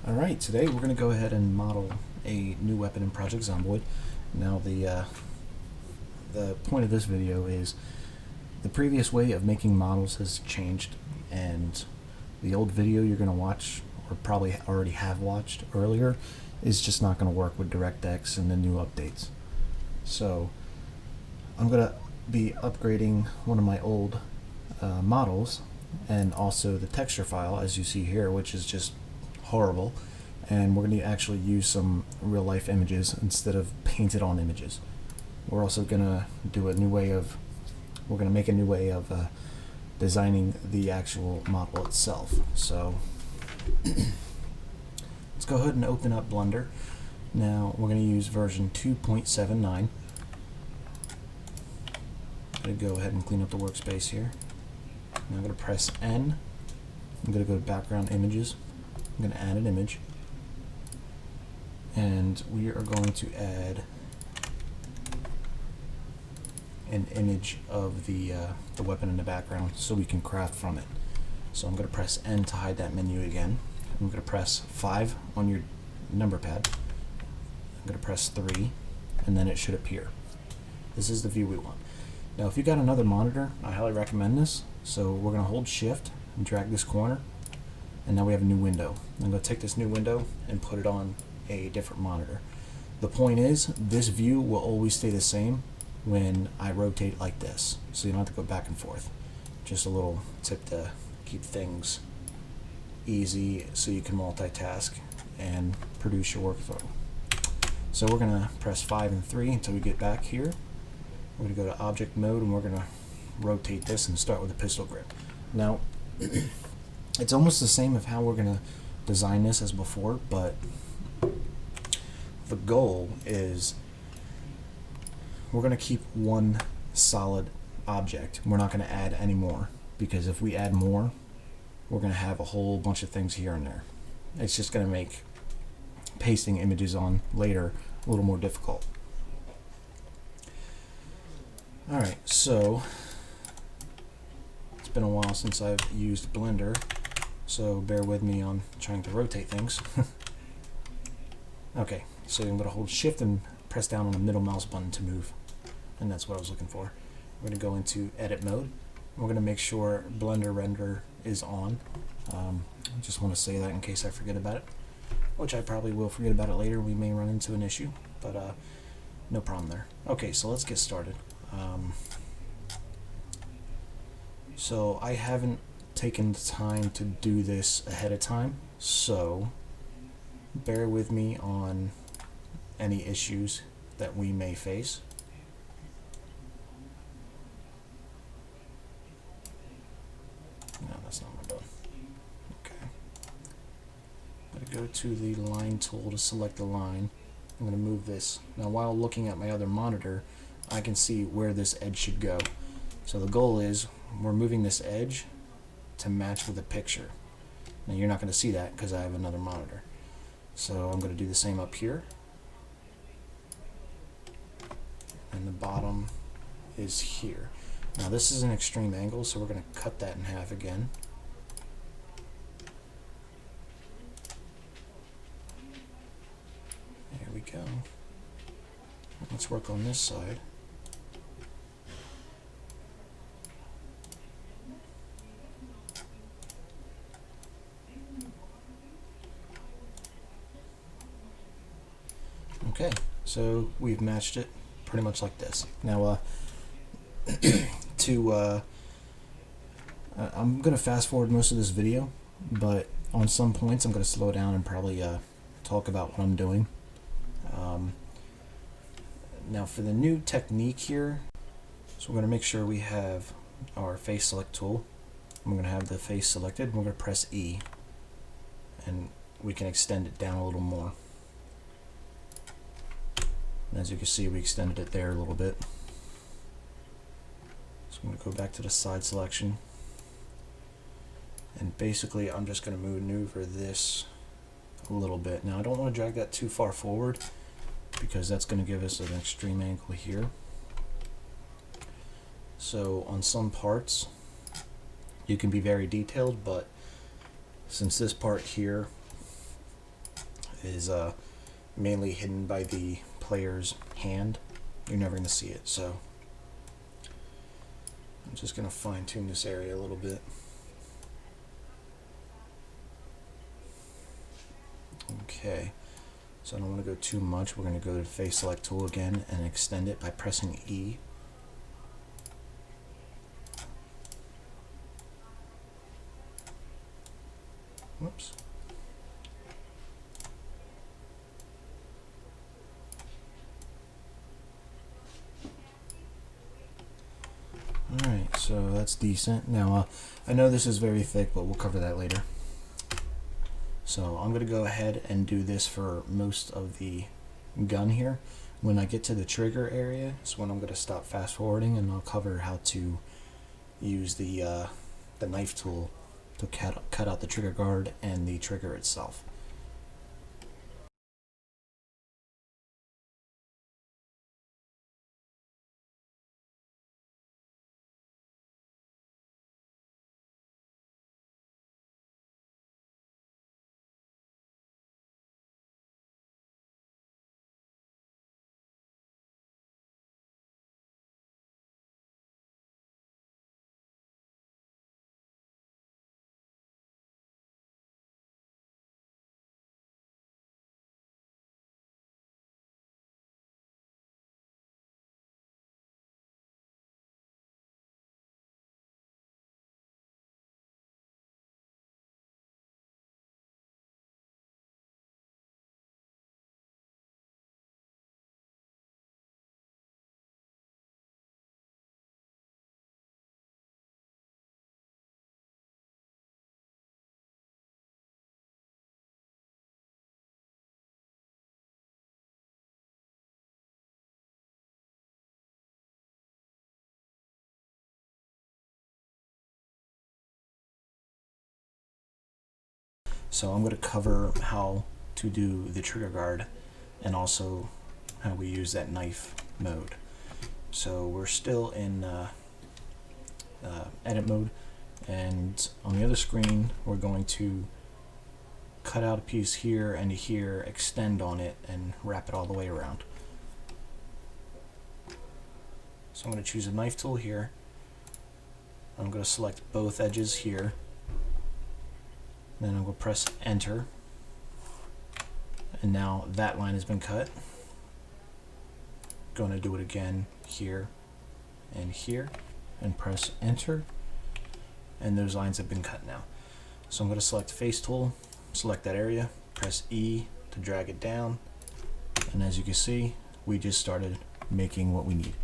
Alright, today we're going to go ahead and model a new weapon in Project Zomboid. Now the point of this video is the previous way of making models has changed, and the old video you're going to watch, or probably already have watched earlier, is just not going to work with DirectX and the new updates. So I'm going to be upgrading one of my old models, and also the texture file, as you see here, which is just horrible, and we're going to actually use some real life images instead of painted on images. We're also going to do a new way of make a new way of designing the actual model itself. So let's go ahead and open up Blender. Now we're going to use version 2.79. I'm going to go ahead and clean up the workspace here. Now I'm going to press N. I'm going to go to background images. I'm going to add an image, and we are going to add an image of the weapon in the background so we can craft from it. So I'm going to press N to hide that menu again. I'm going to press 5 on your number pad. I'm going to press 3, and then it should appear. This is the view we want. Now if you got another monitor, I highly recommend this. So we're going to hold shift and drag this corner, and now we have a new window. I'm going to take this new window and put it on a different monitor. The point is, this view will always stay the same when I rotate like this, so you don't have to go back and forth. Just a little tip to keep things easy so you can multitask and produce your workflow. So we're going to press 5 and 3 until we get back here. We're going to go to object mode, and we're going to rotate this and start with a pistol grip. Now it's almost the same of how we're going to design this as before, but the goal is we're going to keep one solid object. We're not going to add any more, because if we add more, we're going to have a whole bunch of things here and there. It's just going to make pasting images on later a little more difficult. Alright, so it's been a while since I've used Blender, so bear with me on trying to rotate things. Okay, so I'm going to hold shift and press down on the middle mouse button to move, and that's what I was looking for. We're going to go into edit mode. We're going to make sure Blender render is on. I just want to say that in case I forget about it, which I probably will forget about it later. We may run into an issue, but no problem there. Okay, so let's get started. So I haven't taken the time to do this ahead of time, so bear with me on any issues that we may face. No, that's not what I'm doing. Okay. I'm going to go to the line tool to select the line. I'm going to move this. Now while looking at my other monitor, I can see where this edge should go. So the goal is we're moving this edge to match with the picture. Now you're not going to see that because I have another monitor. So I'm going to do the same up here. And the bottom is here. Now this is an extreme angle, so we're going to cut that in half again. There we go. Let's work on this side. Okay, so we've matched it pretty much like this. Now I'm going to fast forward most of this video, but on some points I'm going to slow down and probably talk about what I'm doing. Now for the new technique here, so we're going to make sure we have our face select tool. I'm going to have the face selected, and we're going to press E, and we can extend it down a little more. And as you can see, we extended it there a little bit. So I'm going to go back to the side selection, and basically I'm just going to maneuver this a little bit. Now I don't want to drag that too far forward, because that's going to give us an extreme angle here. So on some parts you can be very detailed, but since this part here is mainly hidden by the player's hand. You're never going to see it, so I'm just going to fine tune this area a little bit. Okay, so I don't want to go too much. We're going to go to the face select tool again and extend it by pressing E. Whoops. Alright, so that's decent. Now, I know this is very thick, but we'll cover that later. So I'm going to go ahead and do this for most of the gun here. When I get to the trigger area is when I'm going to stop fast forwarding, and I'll cover how to use the knife tool to cut out the trigger guard and the trigger itself. So I'm going to cover how to do the trigger guard and also how we use that knife mode. So we're still in edit mode, and on the other screen we're going to cut out a piece here and here, extend on it, and wrap it all the way around. So I'm going to choose a knife tool here. I'm going to select both edges here. Then I'm going to press enter. And now that line has been cut. Going to do it again here and press enter. And those lines have been cut now. So I'm going to select face tool, select that area, press E to drag it down. And as you can see, we just started making what we need.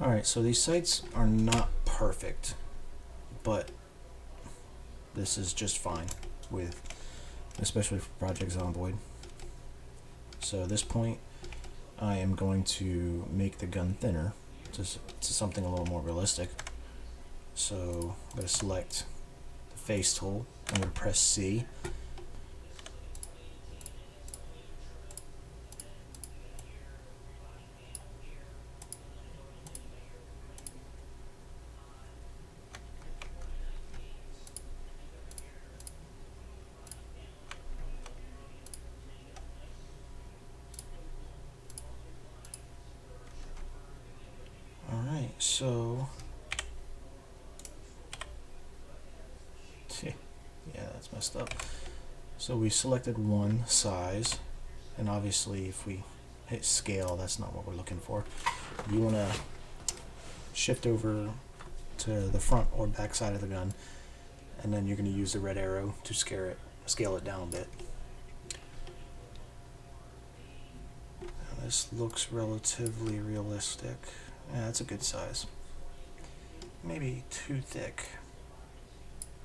Alright, so these sights are not perfect, but this is just fine with, especially for Project Zomboid. So at this point, I am going to make the gun thinner to something a little more realistic. So I'm going to select the face tool. I'm going to press C. So yeah, that's messed up. So we selected one size, and obviously if we hit scale, that's not what we're looking for. You want to shift over to the front or back side of the gun, and then you're going to use the red arrow to scale it down a bit. Now this looks relatively realistic. Yeah, that's a good size. Maybe too thick.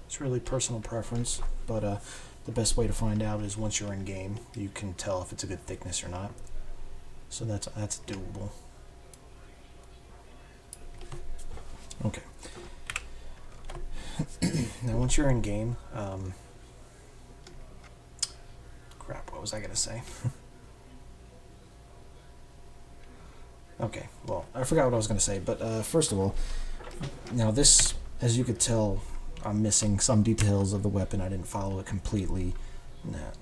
It's really personal preference, but the best way to find out is once you're in game, you can tell if it's a good thickness or not. So that's doable. Okay. Now once you're in game, crap, what was I gonna say? Okay, well, I forgot what I was gonna say, but first of all, now this, as you could tell, I'm missing some details of the weapon. I didn't follow it completely.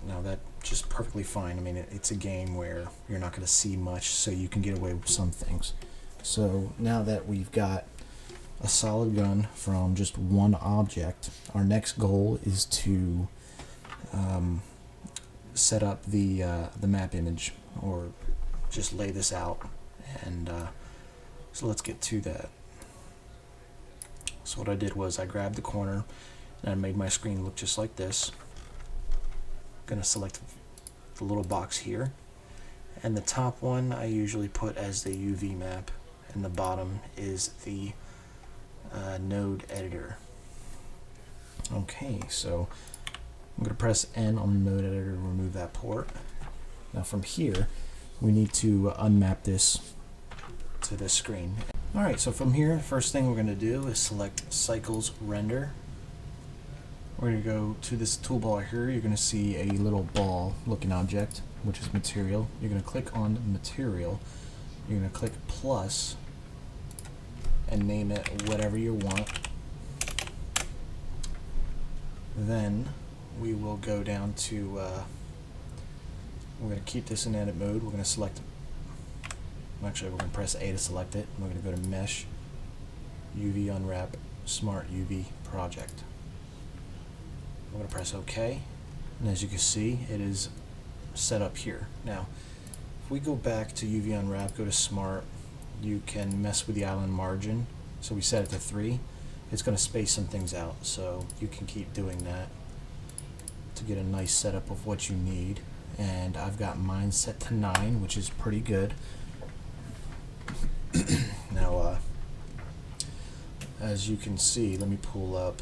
Now that's just perfectly fine. I mean, it's a game where you're not going to see much, so you can get away with some things. So now that we've got a solid gun from just one object, our next goal is to set up the map image, or just lay this out. And so let's get to that. So what I did was I grabbed the corner and I made my screen look just like this. I'm going to select the little box here, and the top one I usually put as the UV map, and the bottom is the node editor. Okay, so I'm going to press N on the node editor to remove that port. Now from here we need to unmap this to this screen. Alright, so from here, first thing we're going to do is select Cycles Render. We're going to go to this toolbar here. You're going to see a little ball looking object, which is material. You're going to click on material. You're going to click plus and name it whatever you want. Then we will go down to, we're going to keep this in edit mode. We're going to select, actually we're going to press A to select it. We're going to go to Mesh, UV Unwrap, Smart UV Project. I'm going to press OK, and as you can see, it is set up here. Now, if we go back to UV Unwrap, go to Smart, you can mess with the island margin. So we set it to 3. It's going to space some things out, so you can keep doing that to get a nice setup of what you need. And I've got mine set to 9, which is pretty good. Now, as you can see, let me pull up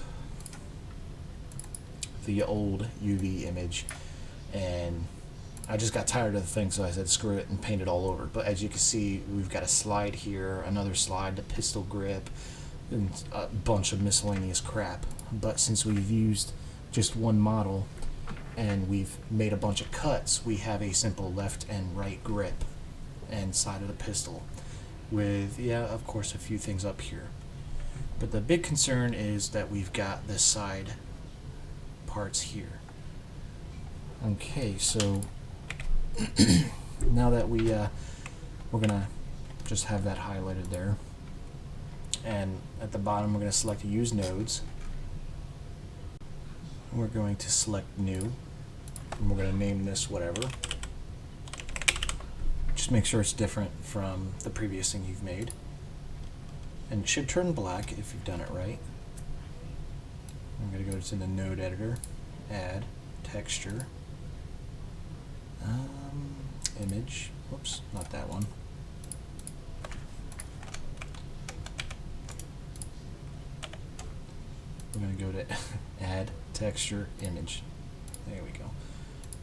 the old UV image, and I just got tired of the thing, so I said screw it and paint it all over. But as you can see, we've got a slide here, another slide, the pistol grip, and a bunch of miscellaneous crap. But since we've used just one model and we've made a bunch of cuts, we have a simple left and right grip and side of the pistol with, yeah, of course, a few things up here. But the big concern is that we've got this side parts here. Okay, so now that we're gonna just have that highlighted there, and at the bottom we're going to select Use Nodes. We're going to select New, and we're going to name this whatever. Just make sure it's different from the previous thing you've made, and it should turn black if you've done it right. I'm going to go to the node editor, add texture, image, whoops, not that one. We're going to go to add texture image. There we go.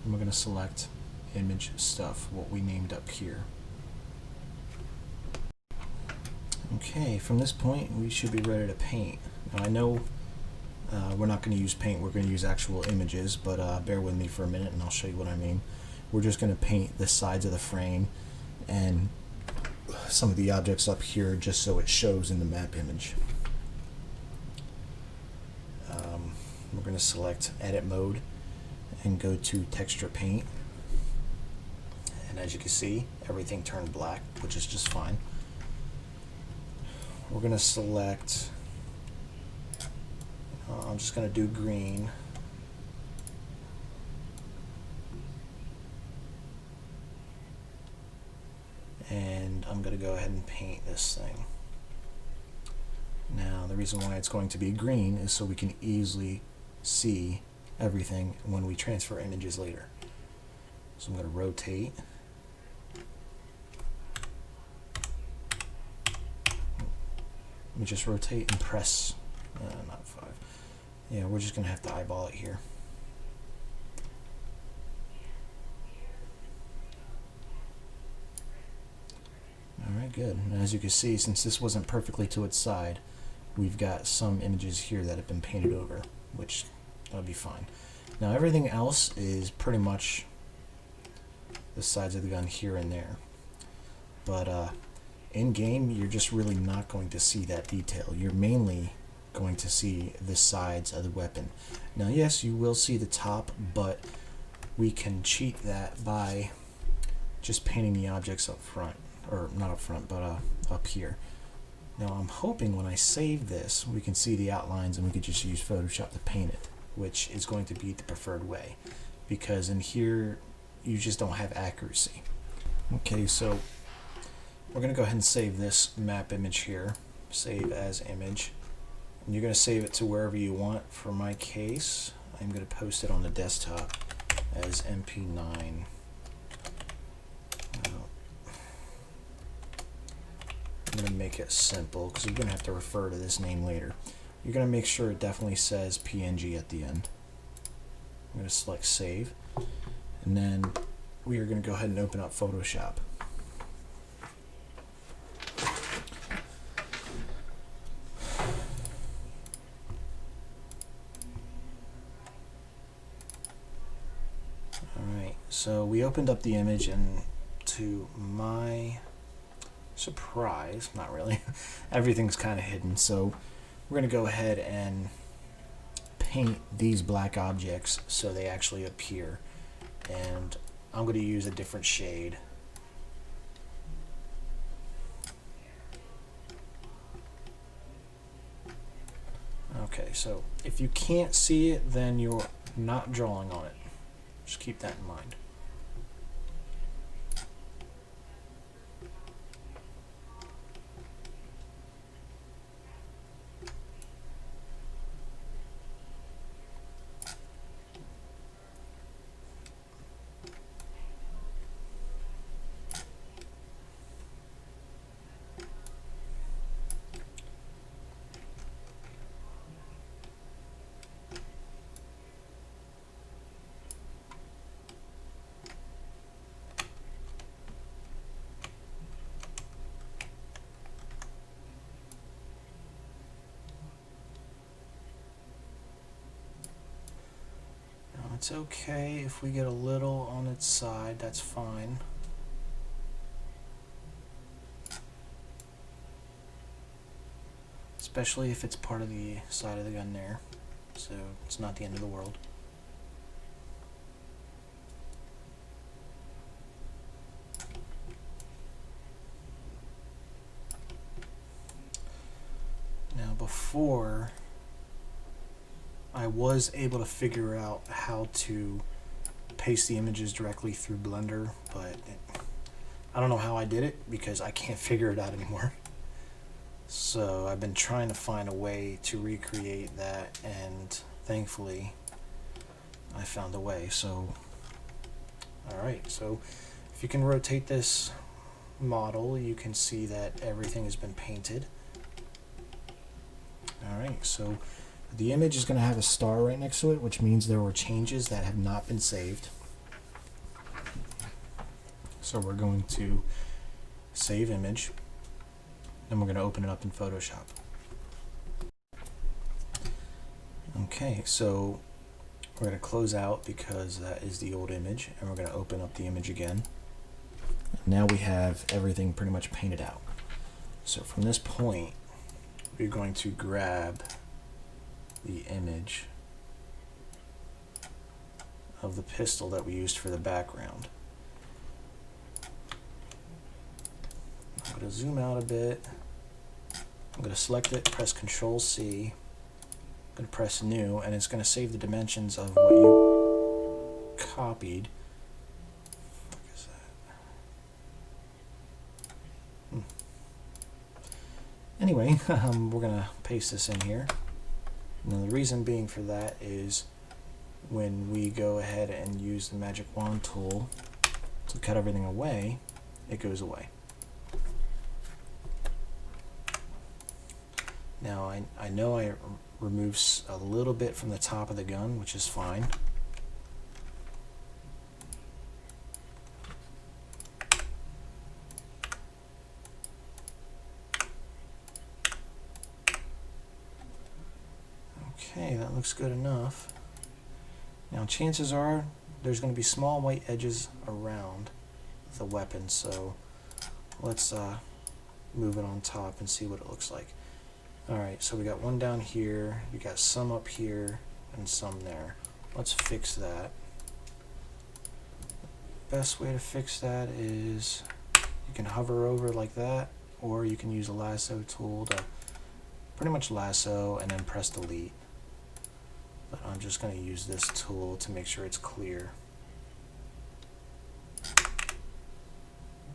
And we're going to select image stuff, what we named up here. Okay, from this point we should be ready to paint. Now I know we're not going to use paint, we're going to use actual images, but bear with me for a minute and I'll show you what I mean. We're just going to paint the sides of the frame and some of the objects up here just so it shows in the map image. We're going to select edit mode and go to texture paint, and as you can see everything turned black, which is just fine. we're going to select, I'm just going to do green. And I'm going to go ahead and paint this thing. Now, the reason why it's going to be green is so we can easily see everything when we transfer images later. So I'm going to rotate. Let me just rotate and press, not 5. Yeah, we're just going to have to eyeball it here. Alright, good. And as you can see, since this wasn't perfectly to its side, we've got some images here that have been painted over, which that'll be fine. Now everything else is pretty much the sides of the gun here and there. But in game, you're just really not going to see that detail. You're mainly going to see the sides of the weapon. Now yes, you will see the top, but we can cheat that by just painting the objects up front. Or not up front, but up here. Now I'm hoping when I save this, we can see the outlines and we could just use Photoshop to paint it, which is going to be the preferred way, because in here you just don't have accuracy. Okay, so we're going to go ahead and save this map image here, save as image, and you're going to save it to wherever you want. For my case, I'm going to post it on the desktop as MP9. I'm going to make it simple because you're going to have to refer to this name later. You're going to make sure it definitely says PNG at the end. I'm going to select save, and then we are going to go ahead and open up Photoshop. Alright, so we opened up the image, and to my surprise, not really, everything's kind of hidden, so we're going to go ahead and paint these black objects so they actually appear, and I'm going to use a different shade. Okay, so if you can't see it, then you're not drawing on it. Just keep that in mind. It's okay if we get a little on its side, that's fine. Especially if it's part of the side of the gun there, so it's not the end of the world. Now before, I was able to figure out how to paste the images directly through Blender, but I don't know how I did it because I can't figure it out anymore. So I've been trying to find a way to recreate that, and thankfully I found a way. So alright, so if you can rotate this model, you can see that everything has been painted. Alright, so the image is going to have a star right next to it, which means there were changes that have not been saved. So we're going to save image, and we're going to open it up in Photoshop. Okay, so we're going to close out because that is the old image, and we're going to open up the image again. Now we have everything pretty much painted out. So from this point, we're going to grab the image of the pistol that we used for the background. I'm going to zoom out a bit, I'm going to select it, press Control C, I'm going to press New, and it's going to save the dimensions of what you copied. What is that? Anyway, we're going to paste this in here. Now the reason being for that is when we go ahead and use the magic wand tool to cut everything away, it goes away. Now I know I removed a little bit from the top of the gun, which is fine. Okay, that looks good enough. Now chances are there's going to be small white edges around the weapon, so let's move it on top and see what it looks like. Alright, so we got one down here, we got some up here, and some there. Let's fix that. Best way to fix that is you can hover over like that, or you can use a lasso tool to pretty much lasso and then press delete. But I'm just going to use this tool to make sure it's clear.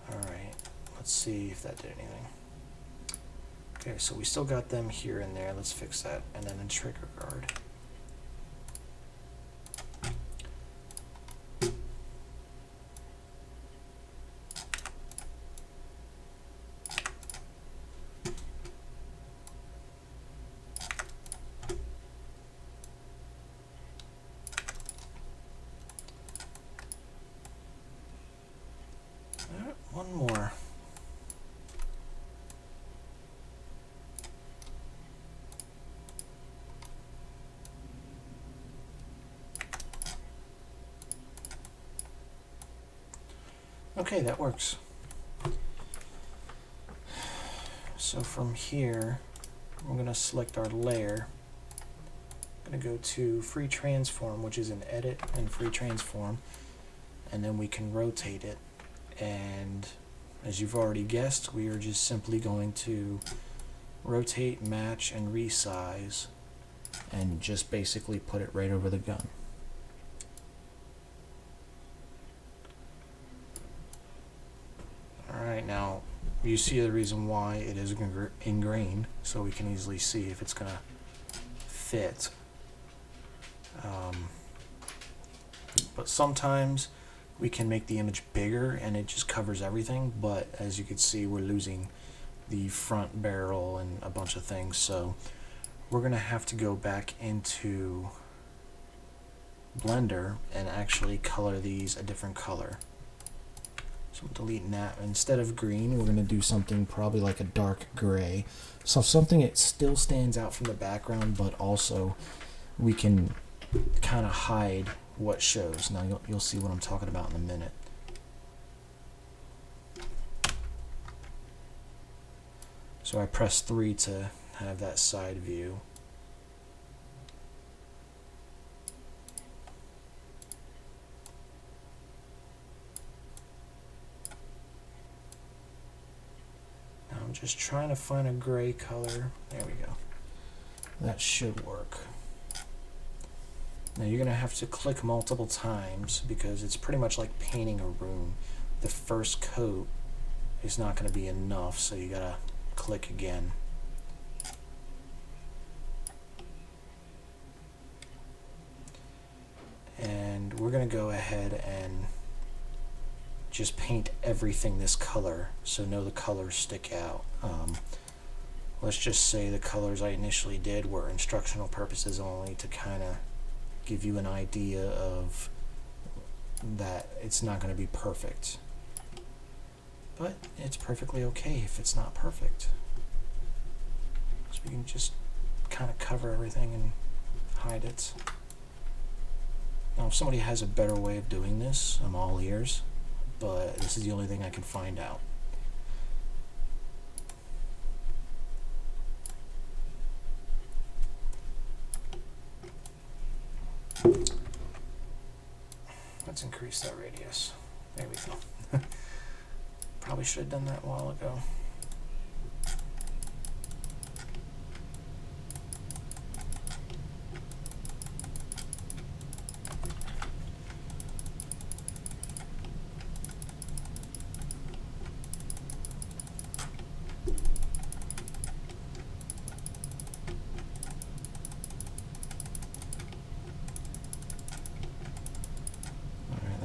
Alright, let's see if that did anything. Okay, so we still got them here and there. Let's fix that. And then a trigger guard. One more. Okay, that works. So from here, we're going to select our layer. I'm going to go to Free Transform, which is in Edit and Free Transform, and then we can rotate it. And as you've already guessed, we are just simply going to rotate, match, and resize, and just basically put it right over the gun. Alright, now you see the reason why it is ingrained, so we can easily see if it's going to fit. But sometimes we can make the image bigger and it just covers everything, but as you can see, we're losing the front barrel and a bunch of things, so we're going to have to go back into Blender and actually color these a different color. So I'm deleting that. Instead of green, we're going to do something probably like a dark gray, so something that still stands out from the background, but also we can kind of hide what shows. Now you'll see what I'm talking about in a minute. So I press 3 to have that side view. Now I'm just trying to find a gray color. There we go. That should work. Now you're going to have to click multiple times because it's pretty much like painting a room. The first coat is not going to be enough, so you got to click again. And we're going to go ahead and just paint everything this color so no the colors stick out. Let's just say the colors I initially did were instructional purposes only, to kind of give you an idea of that it's not going to be perfect. But it's perfectly okay if it's not perfect. So we can just kind of cover everything and hide it. Now if somebody has a better way of doing this, I'm all ears, but this is the only thing I can find out. Let's increase that radius. There we go. Probably should have done that a while ago.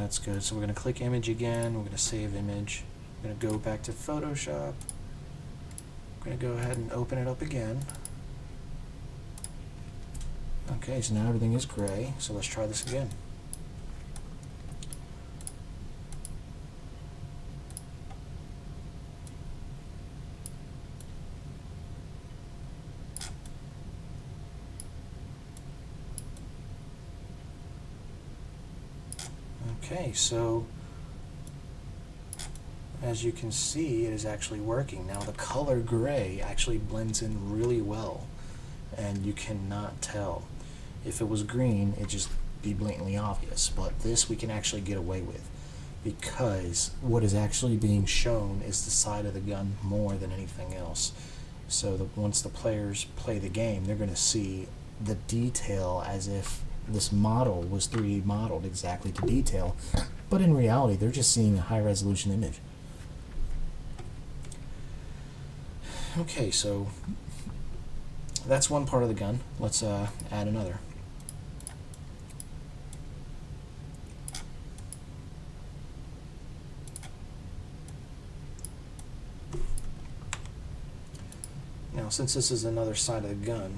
that's good. So we're going to click image again. We're going to save image. We're going to go back to Photoshop. I'm going to go ahead and open it up again. Okay, so now everything is gray. So let's try this again. Okay, so as you can see, it is actually working. Now the color gray actually blends in really well, and you cannot tell. If it was green, it'd just be blatantly obvious, but this we can actually get away with, because what is actually being shown is the side of the gun more than anything else. So once the players play the game, they're going to see the detail as if this model was 3D modeled exactly to detail, but in reality they're just seeing a high resolution image. Okay, so that's one part of the gun. Let's add another. Now, since this is another side of the gun,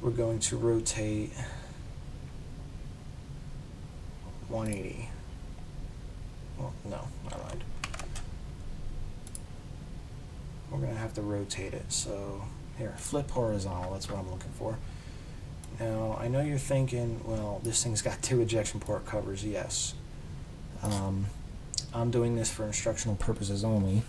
we're going to rotate 180. Well, no, not right. We're going to have to rotate it. So here, flip horizontal, that's what I'm looking for. Now, I know you're thinking, well, this thing's got 2 ejection port covers. Yes. I'm doing this for instructional purposes only.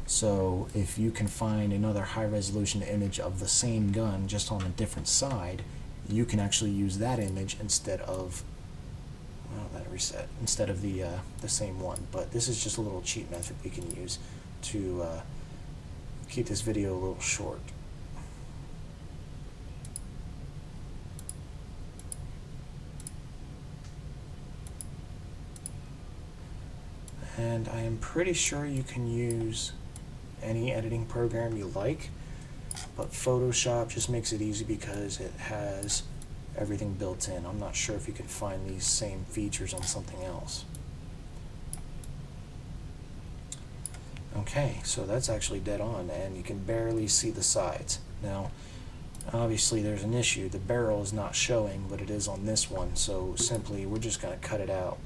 So if you can find another high resolution image of the same gun just on a different side, you can actually use that image instead of, well, that reset, instead of the same one. But this is just a little cheat method we can use to keep this video a little short. And I am pretty sure you can use any editing program you like, but Photoshop just makes it easy because it has everything built in. I'm not sure if you can find these same features on something else. Okay, so that's actually dead on, and you can barely see the sides. Now, obviously there's an issue. The barrel is not showing, but it is on this one, so simply we're just going to cut it out,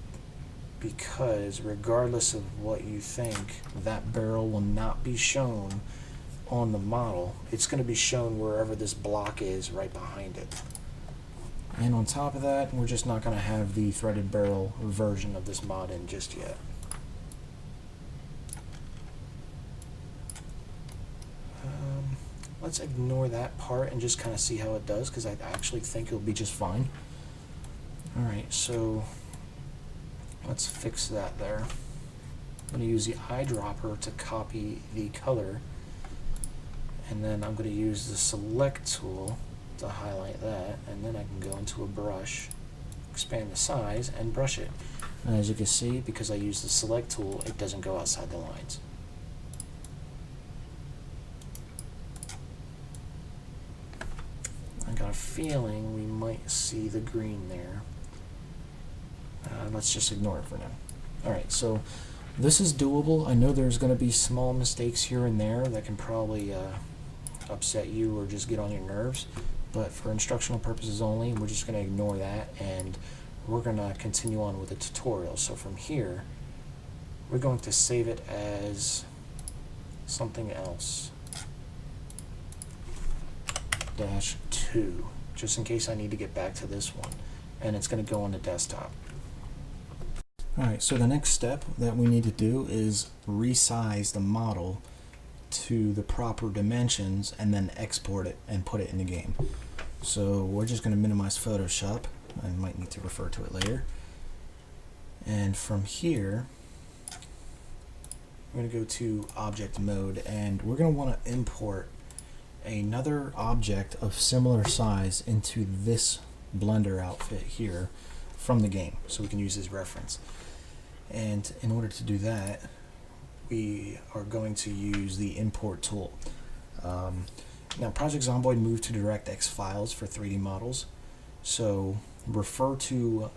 because regardless of what you think, that barrel will not be shown on the model. It's going to be shown wherever this block is right behind it. And on top of that, we're just not going to have the threaded barrel version of this mod in just yet. Let's ignore that part and just kind of see how it does, because I actually think it'll be just fine. Alright, so let's fix that there. I'm going to use the eyedropper to copy the color, and then I'm going to use the select tool to highlight that, and then I can go into a brush, expand the size, and brush it. And as you can see, because I use the select tool, it doesn't go outside the lines. I got a feeling we might see the green there. Let's just ignore it for now. Alright, so this is doable. I know there's going to be small mistakes here and there that can probably upset you or just get on your nerves, but for instructional purposes only, we're just going to ignore that, and we're going to continue on with the tutorial. So from here, we're going to save it as something else. -2, just in case I need to get back to this one, and it's going to go on the desktop. Alright, so the next step that we need to do is resize the model to the proper dimensions and then export it and put it in the game. So we're just going to minimize Photoshop. I might need to refer to it later. And from here, we're going to go to object mode, and we're going to want to import another object of similar size into this Blender outfit here from the game, so we can use as reference. And in order to do that, we are going to use the import tool. Now, Project Zomboid moved to DirectX files for 3D models, so refer to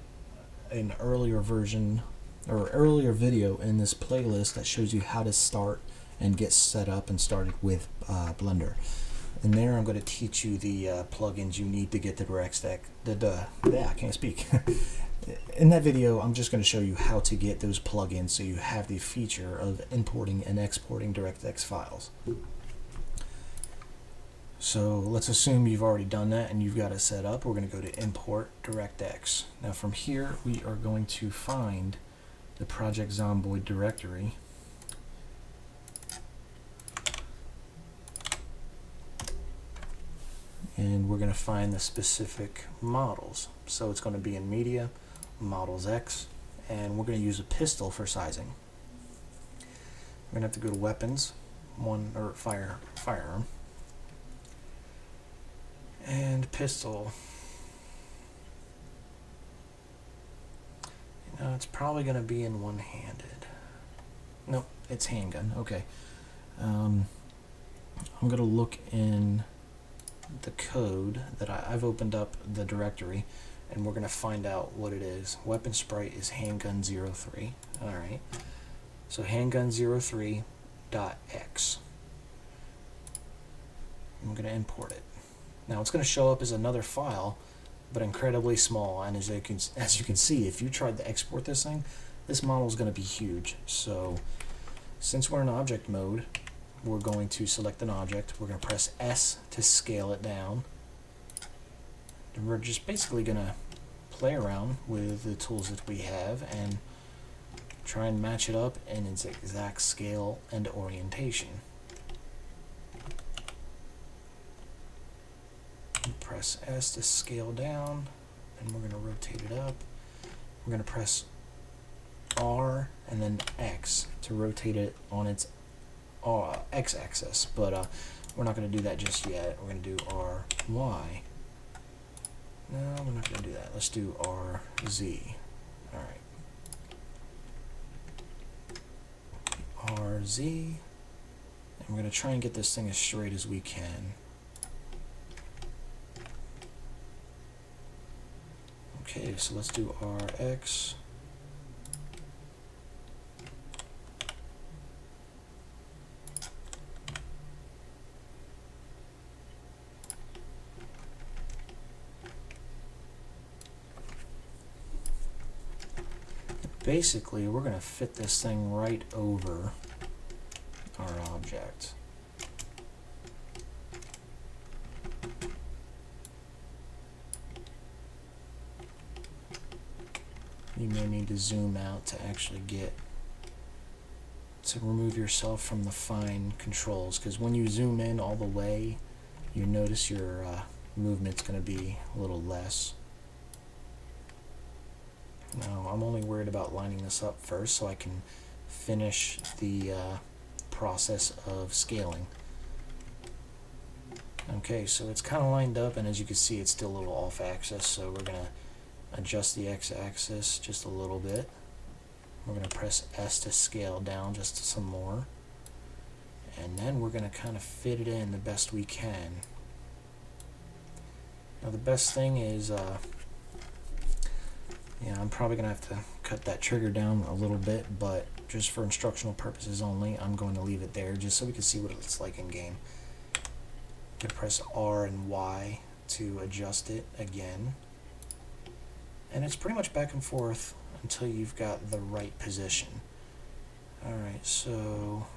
an earlier version or earlier video in this playlist that shows you how to start and get set up and started with Blender. And there I'm going to teach you the plugins you need to get the DirectX. I can't speak. In that video, I'm just going to show you how to get those plugins so you have the feature of importing and exporting DirectX files. So let's assume you've already done that and you've got it set up. We're going to go to Import DirectX. Now from here, we are going to find the Project Zomboid directory. And we're going to find the specific models. So it's going to be in Media, Models X, and we're going to use a pistol for sizing. We're going to have to go to Weapons, Firearm, and Pistol. You know, it's probably going to be in one-handed. Nope, it's handgun. Okay. I'm going to look in the code that I've opened up the directory, and we're going to find out what it is. Weapon sprite is handgun 03. Alright, so handgun 03.x. I'm going to import it. Now it's going to show up as another file, but incredibly small, and as you can see, if you tried to export this thing, this model is going to be huge. So since we're in object mode, we're going to select an object. We're going to press S to scale it down. And we're just basically going to play around with the tools that we have and try and match it up in its exact scale and orientation. Press S to scale down, and we're going to rotate it up. We're going to press R and then X to rotate it on its x-axis, but we're not going to do that just yet. We're going to do RY. No, we're not going to do that. Let's do RZ. Alright. RZ. And we're going to try and get this thing as straight as we can. Okay, so let's do RX. Basically, we're going to fit this thing right over our object. You may need to zoom out to actually remove yourself from the fine controls, because when you zoom in all the way, you notice your movement's going to be a little less. Now, I'm only worried about lining this up first so I can finish the process of scaling. Okay, so it's kind of lined up, and as you can see, it's still a little off axis, so we're going to adjust the x-axis just a little bit. We're going to press S to scale down just some more, and then we're going to kind of fit it in the best we can. Now, the best thing is I'm probably going to have to cut that trigger down a little bit, but just for instructional purposes only, I'm going to leave it there just so we can see what it's like in game. You can press R and Y to adjust it again. And it's pretty much back and forth until you've got the right position. Alright, so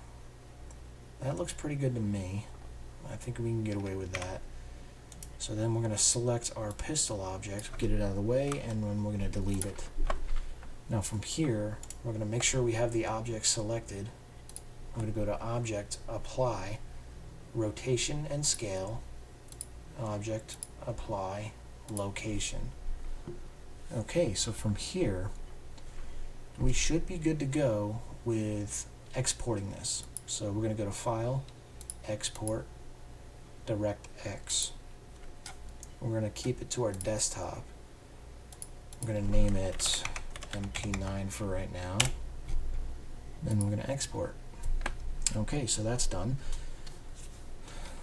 that looks pretty good to me. I think we can get away with that. So then we're going to select our pistol object, get it out of the way, and then we're going to delete it. Now from here, we're going to make sure we have the object selected. I'm going to go to Object, Apply, Rotation and Scale, Object, Apply, Location. Okay, so from here, we should be good to go with exporting this. So we're going to go to File, Export, DirectX. We're going to keep it to our desktop. We're going to name it MP9 for right now. Then we're going to export. Okay, so that's done.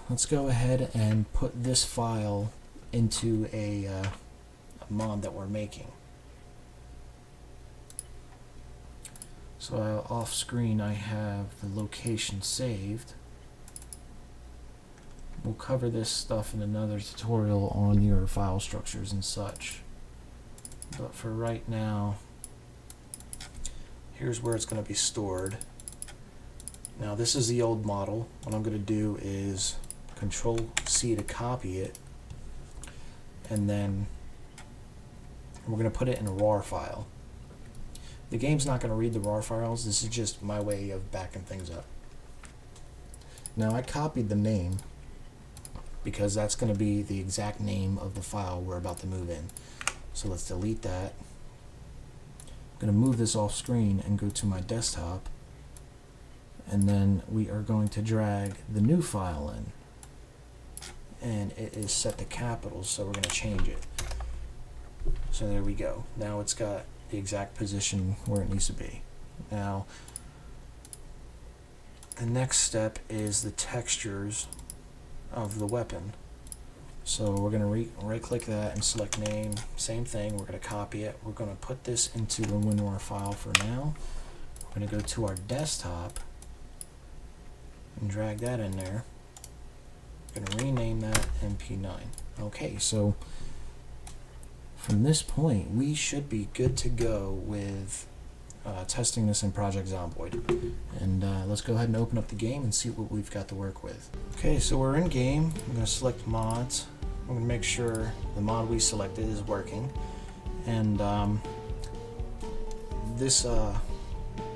Let's go ahead and put this file into a mod that we're making. So off screen I have the location saved. We'll cover this stuff in another tutorial on your file structures and such. But for right now, here's where it's going to be stored. Now this is the old model. What I'm going to do is Control C to copy it, and then we're going to put it in a RAR file. The game's not going to read the RAR files. This is just my way of backing things up. Now I copied the name because that's going to be the exact name of the file we're about to move in. So let's delete that. I'm going to move this off screen and go to my desktop, and then we are going to drag the new file in, and it is set to capitals, so we're going to change it. So there we go. Now it's got the exact position where it needs to be. Now the next step is the textures of the weapon. So we're going to right click that and select name. Same thing, we're going to copy it. We're going to put this into the WinRAR file for now. We're going to go to our desktop and drag that in there. We're going to rename that MP9. Okay, so from this point we should be good to go with testing this in Project Zomboid. And let's go ahead and open up the game and see what we've got to work with. Okay, so we're in game. I'm going to select mods. I'm going to make sure the mod we selected is working. And I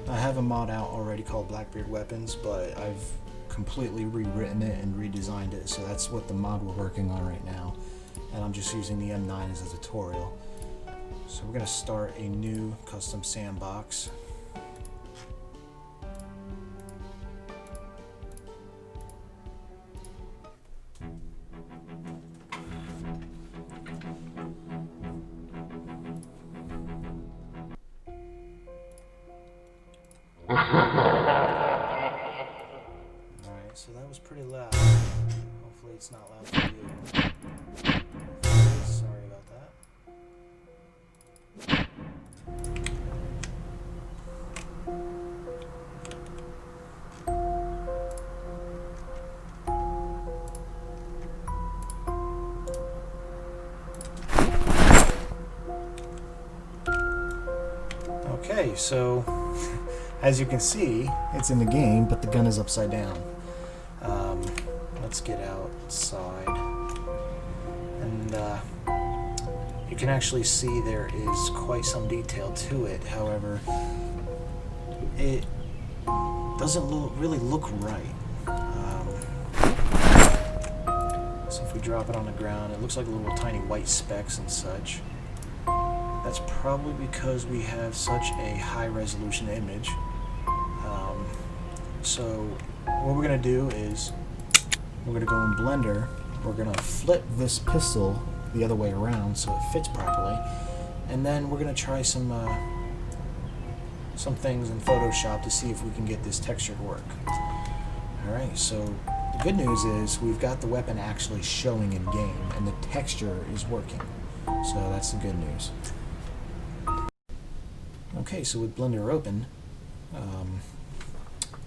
have a mod out already called Blackbeard Weapons, but I've completely rewritten it and redesigned it, so that's what the mod we're working on right now. And I'm just using the M9 as a tutorial. So we're going to start a new custom sandbox. Alright, so that was pretty loud. Hopefully it's not loud for you. Sorry about that. Okay, so as you can see, it's in the game, but the gun is upside down. Let's get outside, and you can actually see there is quite some detail to it. However, it doesn't really look right. So if we drop it on the ground, it looks like little tiny white specks and such. That's probably because we have such a high resolution image. So what we're going to do is we're going to go in Blender, we're going to flip this pistol the other way around so it fits properly, and then we're going to try some things in Photoshop to see if we can get this texture to work. Alright, so the good news is we've got the weapon actually showing in game and the texture is working. So that's the good news. Okay, so with Blender open,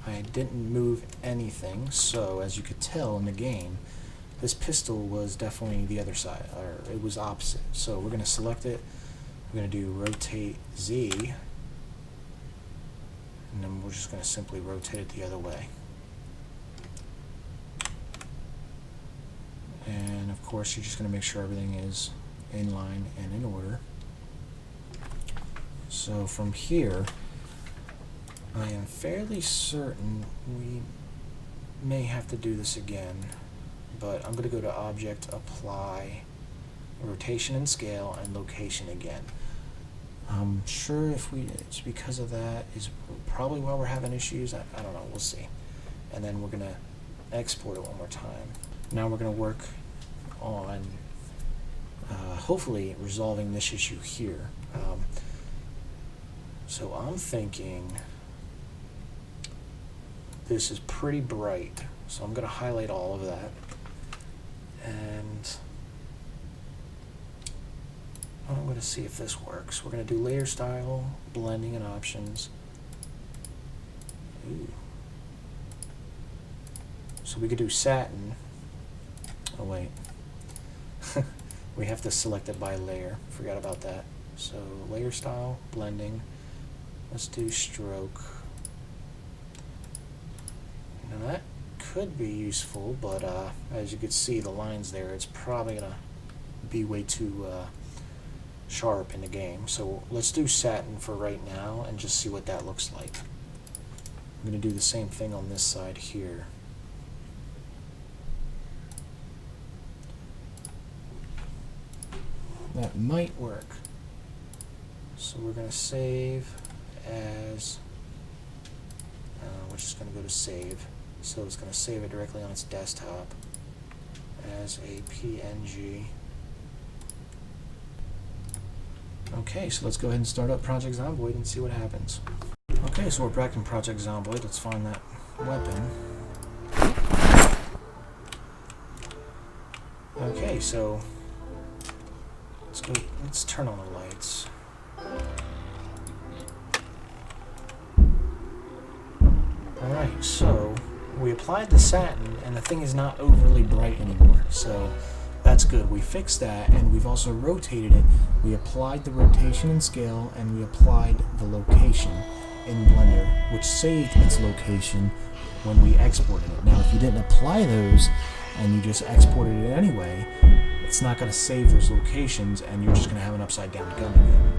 I didn't move anything, so as you could tell in the game, this pistol was definitely the other side, or it was opposite. So we're going to select it, we're going to do rotate Z, and then we're just going to simply rotate it the other way. And of course you're just going to make sure everything is in line and in order. So from here, I am fairly certain we may have to do this again, but I'm going to go to Object, Apply, Rotation and Scale, and Location again. I'm sure it's because of that is probably why we're having issues. I don't know, we'll see. And then we're going to export it one more time. Now we're going to work on hopefully resolving this issue here. So I'm thinking this is pretty bright, so I'm going to highlight all of that, and I'm going to see if this works. We're going to do layer style, blending and options, Ooh. So we could do satin. Oh wait. We have to select it by layer. Forgot about that. So layer style, blending. Let's do stroke. Now that could be useful, but as you can see the lines there, it's probably gonna be way too sharp in the game. So let's do satin for right now and just see what that looks like. I'm gonna do the same thing on this side here. That might work. So we're going to save as, we're just going to go to save. So it's going to save it directly on its desktop as a PNG. Okay, so let's go ahead and start up Project Zomboid and see what happens. Okay, so we're back in Project Zomboid. Let's find that weapon. Okay, so let's turn on the lights. Alright, so we applied the satin and the thing is not overly bright anymore, so that's good. We fixed that and we've also rotated it. We applied the rotation and scale and we applied the location in Blender, which saved its location when we exported it. Now if you didn't apply those and you just exported it anyway, it's not going to save those locations and you're just going to have an upside down gun again.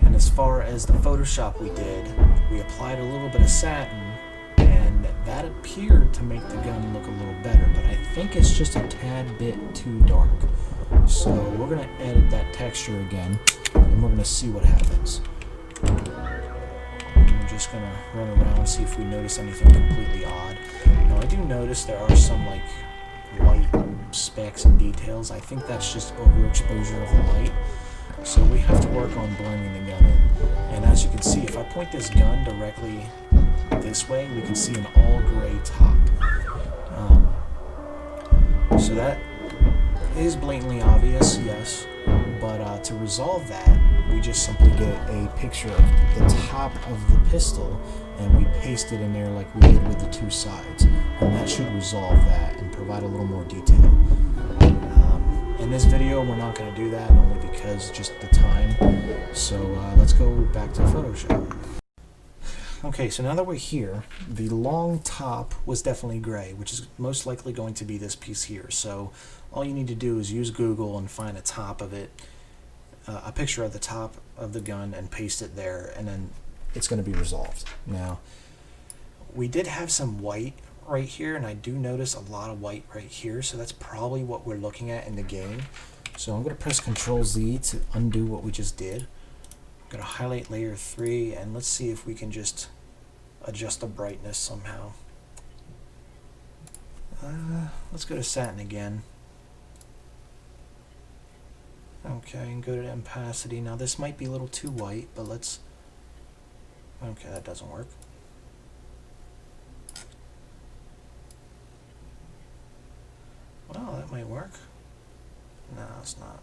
And as far as the Photoshop we did, we applied a little bit of satin and that appeared to make the gun look a little better, but I think it's just a tad bit too dark. So we're going to edit that texture again and we're going to see what happens. And we're just going to run around and see if we notice anything completely odd. Now I do notice there are some like light specks and details. I think that's just overexposure of the light. So we have to work on blending the gun in. And as you can see, if I point this gun directly this way, we can see an all gray top. So that is blatantly obvious, yes. But to resolve that, we just simply get a picture of the top of the pistol and we paste it in there like we did with the two sides. And that should resolve that and provide a little more detail. In this video, we're not going to do that, only because just the time. So let's go back to Photoshop. Okay, so now that we're here, the long top was definitely gray, which is most likely going to be this piece here. So all you need to do is use Google and find a top of it, a picture of the top of the gun, and paste it there, and then it's going to be resolved. Now, we did have some white right here, and I do notice a lot of white right here, so that's probably what we're looking at in the game. So I'm going to press Ctrl-Z to undo what we just did. I'm going to highlight layer 3, and let's see if we can just adjust the brightness somehow. Let's go to satin again. Okay, and go to opacity. Now this might be a little too white, but let's... Okay, that doesn't work. Well, that might work. No, it's not.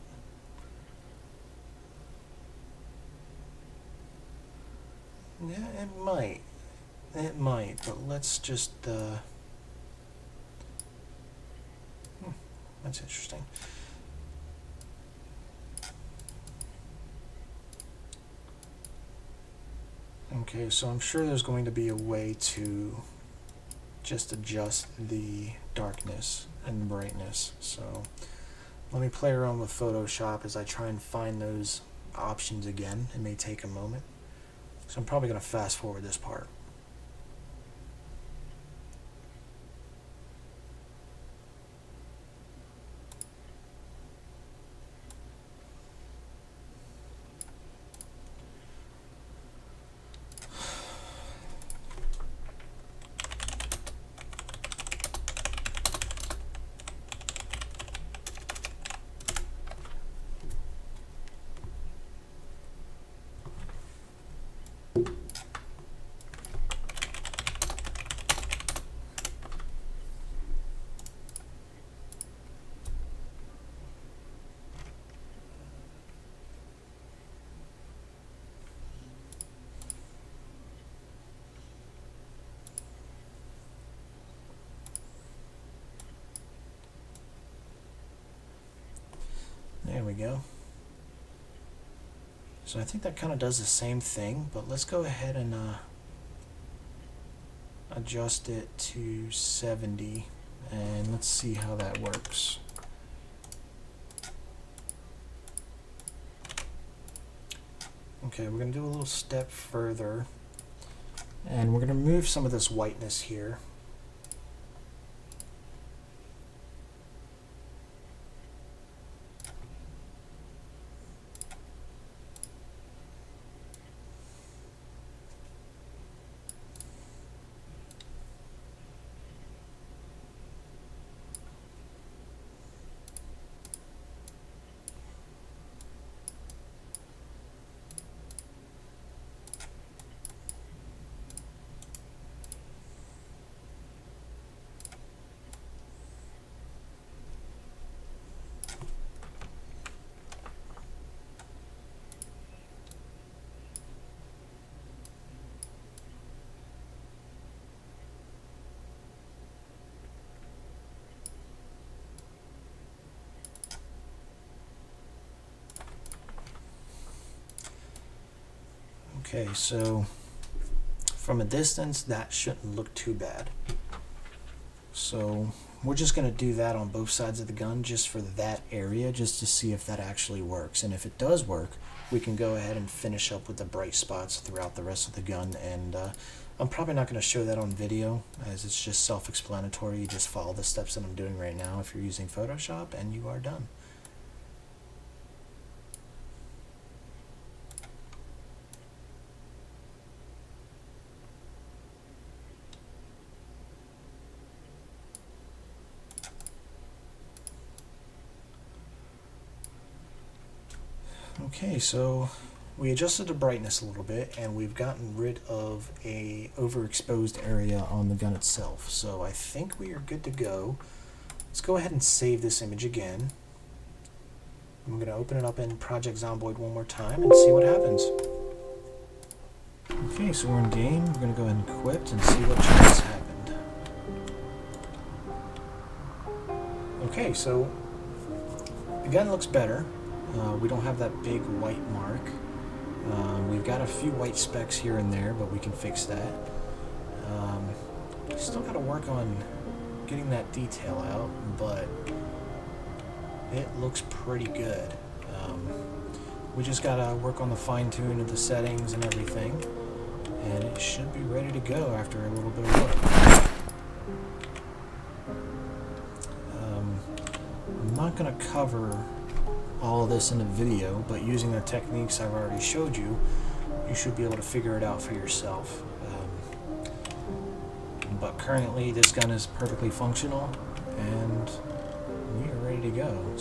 Yeah, it might. It might, but let's just... That's interesting. Okay, so I'm sure there's going to be a way to just adjust the darkness and brightness. So let me play around with Photoshop as I try and find those options again. It may take a moment. So I'm probably going to fast forward this part. we go. So I think that kind of does the same thing, but let's go ahead and adjust it to 70, and let's see how that works. Okay, we're going to do a little step further, and we're going to remove some of this whiteness here. Okay, so from a distance, that shouldn't look too bad. So we're just going to do that on both sides of the gun just for that area, just to see if that actually works. And if it does work, we can go ahead and finish up with the bright spots throughout the rest of the gun. And I'm probably not going to show that on video, as it's just self-explanatory. You just follow the steps that I'm doing right now if you're using Photoshop, and you are done. Okay, so we adjusted the brightness a little bit, and we've gotten rid of a overexposed area on the gun itself. So I think we are good to go. Let's go ahead and save this image again. I'm going to open it up in Project Zomboid one more time and see what happens. Okay, so we're in game. We're going to go ahead and equip and see what just happened. Okay, so the gun looks better. We don't have that big white mark. We've got a few white specks here and there, but we can fix that. Still got to work on getting that detail out, but it looks pretty good. We just got to work on the fine-tune of the settings and everything, and it should be ready to go after a little bit of work. I'm not going to cover all of this in a video, but using the techniques I've already showed you, you should be able to figure it out for yourself. But currently this gun is perfectly functional, and we are ready to go.